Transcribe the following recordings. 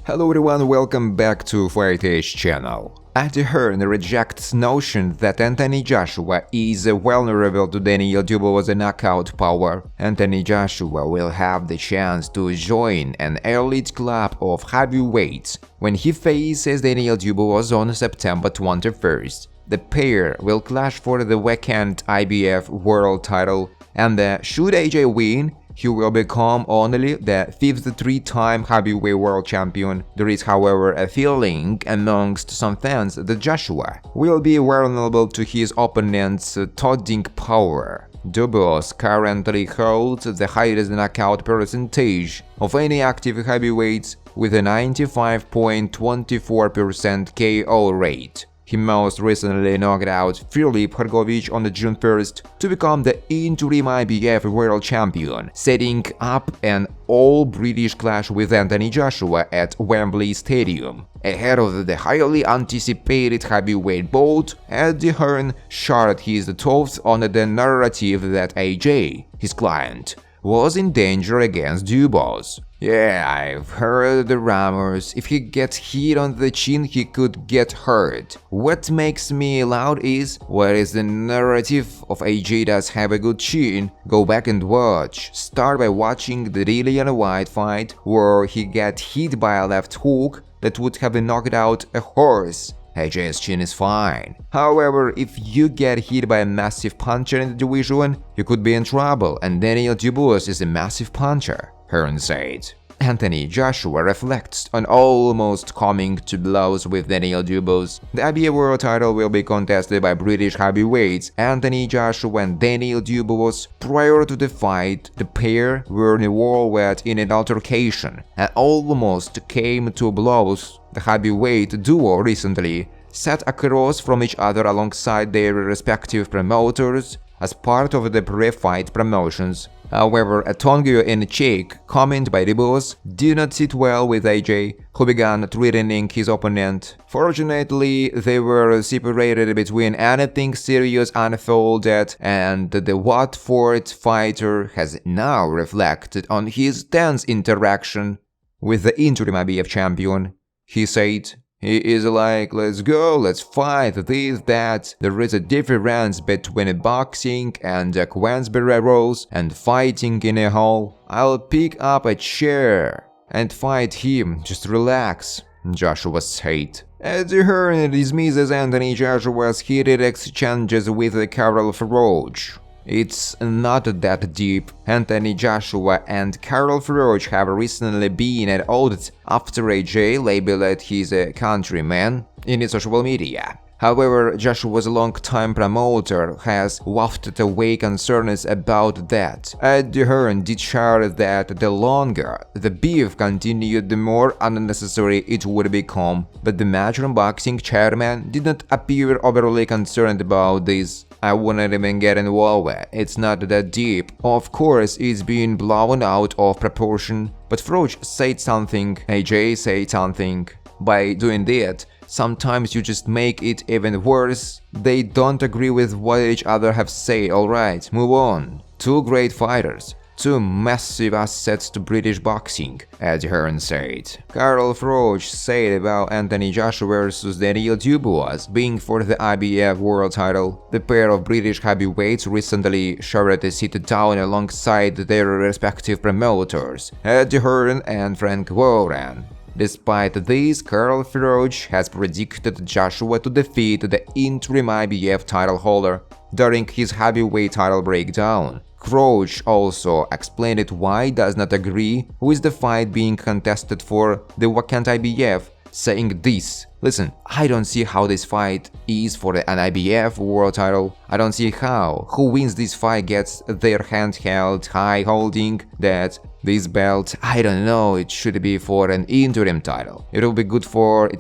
Hello everyone, welcome back to Fight channel. Hearn rejects notion that Anthony Joshua is vulnerable to Daniel Dubois' knockout power. Anthony Joshua will have the chance to join an elite club of heavyweights when he faces Daniel Dubois on September 21st. The pair will clash for the vacant IBF world title, and should AJ win, he will become only the fifth three-time heavyweight world champion. There is, however, a feeling amongst some fans that Joshua will be vulnerable to his opponent's todding power. Dubois currently holds the highest knockout percentage of any active heavyweights with a 95.24% KO rate. He most recently knocked out Filip Hrgović on June 1st to become the interim IBF world champion, setting up an all-British clash with Anthony Joshua at Wembley Stadium. Ahead of the highly anticipated heavyweight bout, Hearn shared his thoughts on the narrative that AJ, his client, was in danger against Dubois. "Yeah, I've heard the rumors. If he gets hit on the chin, he could get hurt. What makes me loud is, what is the narrative of AJ does have a good chin? Go back and watch. Start by watching the Dillian White fight, where he got hit by a left hook that would have knocked out a horse. AJ's chin is fine. However, if you get hit by a massive puncher in the division, you could be in trouble, and Daniel Dubois is a massive puncher," Hearn said. Anthony Joshua reflects on almost coming to blows with Daniel Dubois. The IBF world title will be contested by British heavyweights Anthony Joshua and Daniel Dubois. Prior to the fight, the pair were in a whirlwind in an altercation and almost came to blows. The heavyweight duo recently sat across from each other alongside their respective promoters as part of the pre-fight promotions. However, a tongue-in-cheek comment by Dubois did not sit well with AJ, who began threatening his opponent. Fortunately, they were separated between anything serious unfolded, and the Watford fighter has now reflected on his tense interaction with the interim IBF champion. He said, "He is like, let's go, let's fight, this, that. There is a difference between boxing and Queensberry rolls and fighting in a hall. I'll pick up a chair and fight him, just relax," Joshua said. Hearn dismisses Anthony Joshua's heated exchanges with Carl Froch. "It's not that deep. Anthony Joshua and Carl Froch have recently been at odds after AJ labeled his countryman in his social media. However, Joshua's longtime promoter has wafted away concerns about that. Hearn did share that the longer the beef continued, the more unnecessary it would become, but the Matchroom Boxing chairman did not appear overly concerned about this. I wouldn't even get involved. It's not that deep. Of course, it's being blown out of proportion, but Froch said something, AJ said something. By doing that, sometimes you just make it even worse. They don't agree with what each other have said. Alright, move on." Two great fighters. Two massive assets to British boxing, Hearn said. Carl Froch said about Anthony Joshua versus Daniel Dubois being for the IBF world title. The pair of British heavyweights recently shared a sit-down alongside their respective promoters, Hearn and Frank Warren. Despite this, Carl Froch has predicted Joshua to defeat the interim IBF title holder during his heavyweight title breakdown. Froch also explained why he does not agree with the fight being contested for the vacant IBF, saying this: "Listen, I don't see how this fight is for an IBF world title. I don't see how. Who wins this fight gets their hand held high, holding that this belt. I don't know, it should be for an interim title. It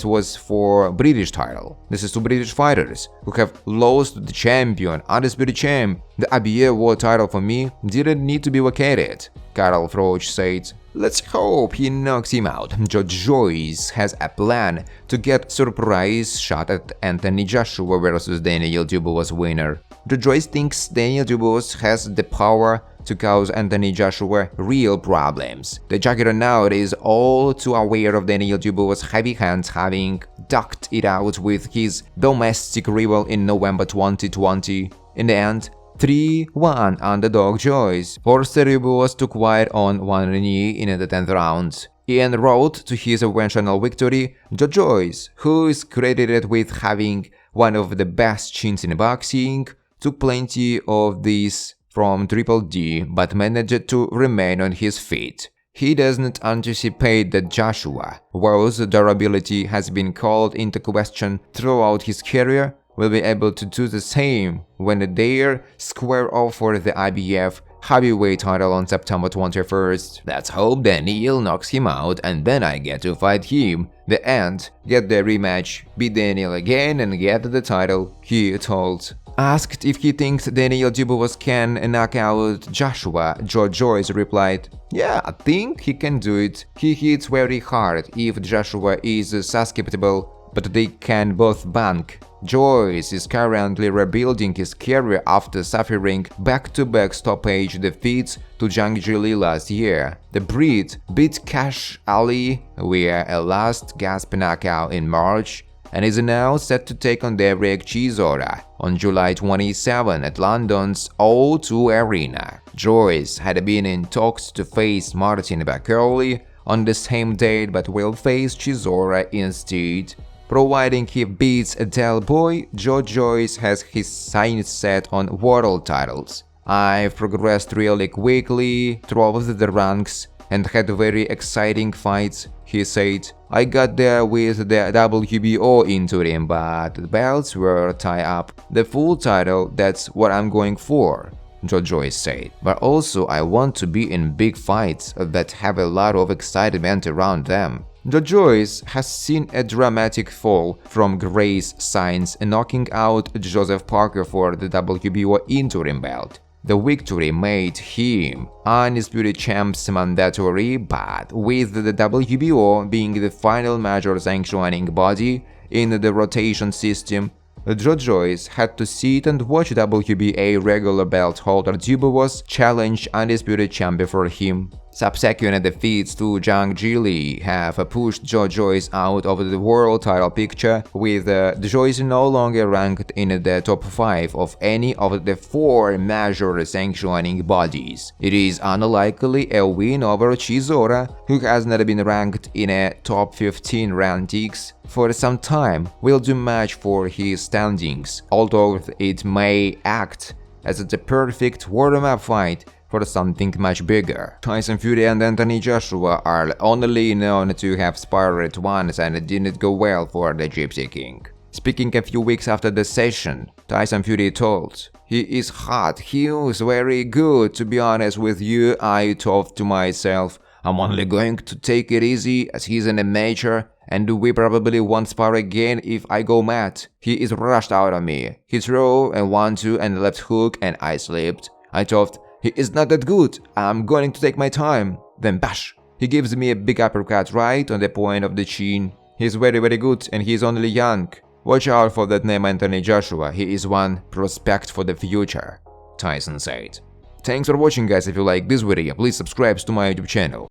was for British title. This is two British fighters who have lost to the champion, undisputed champ. The IBF world title for me didn't need to be vacated," Carl Froch said. "Let's hope he knocks him out." Joe Joyce has a plan to get surprise shot at Anthony Joshua versus Daniel Dubois winner. Joe Joyce thinks Daniel Dubois has the power to cause Anthony Joshua real problems. The juggernaut is all too aware of Daniel Dubois' heavy hands, having ducked it out with his domestic rival in November 2020. In the end, 3-1 underdog choice forced Dubois to quiet on one knee in the 10th round. En route to his eventual victory, Dubois, who is credited with having one of the best chins in boxing, took plenty of these from Triple D but managed to remain on his feet. He doesn't anticipate that Joshua, whose durability has been called into question throughout his career, will be able to do the same when they square off for the IBF heavyweight title on September 21st. Let's hope Daniel knocks him out and then I get to fight him. The end, get the rematch, beat Daniel again and get the title, he told. Asked if he thinks Daniel Dubois can knock out Joshua, Joyce replied, "Yeah, I think he can do it. He hits very hard if Joshua is susceptible, but they can both bank." Joyce is currently rebuilding his career after suffering back-to-back stoppage defeats to Zhang Jili last year. The Brit beat Cash Ali via a last-gasp knockout in March and is now set to take on Derek Chisora on July 27 at London's O2 Arena. Joyce had been in talks to face Martin Bakkerley on the same date but will face Chisora instead. Providing he beats Del Boy, Joyce has his sights set on world titles. "I've progressed really quickly throughout the ranks and had very exciting fights," he said. "I got there with the WBO interim, but the belts were tied up. The full title, that's what I'm going for," Joyce said. "But also I want to be in big fights that have a lot of excitement around them." Joyce has seen a dramatic fall from grace signs, knocking out Joseph Parker for the WBO interim belt. The victory made him undisputed champs mandatory, but with the WBO being the final major sanctioning body in the rotation system, Joyce had to sit and watch WBA regular belt holder Dubois challenge undisputed champion for him. Subsequent defeats to Zhang Jili have pushed Joyce out of the world title picture, with Joyce no longer ranked in the top 5 of any of the 4 major sanctioning bodies. It is unlikely a win over Chisora, who has not been ranked in a top 15 rankings for some time, will do much for his standings, although it may act as the perfect warm-up fight for something much bigger. Tyson Fury and Anthony Joshua are only known to have sparred once and it didn't go well for the Gypsy King. Speaking a few weeks after the session, Tyson Fury told, "He is hot, he is very good, to be honest with you. I thought to myself, I'm only going to take it easy as he's in a major and we probably won't spar again if I go mad. He is rushed out on me. He threw a 1-2 and left hook and I slipped. I thought, he is not that good, I'm going to take my time. Then bash! He gives me a big uppercut right on the point of the chin. He's very good and he's only young. Watch out for that name Anthony Joshua, he is one prospect for the future," Tyson said. Thanks for watching guys. If you like this video, please subscribe to my YouTube channel.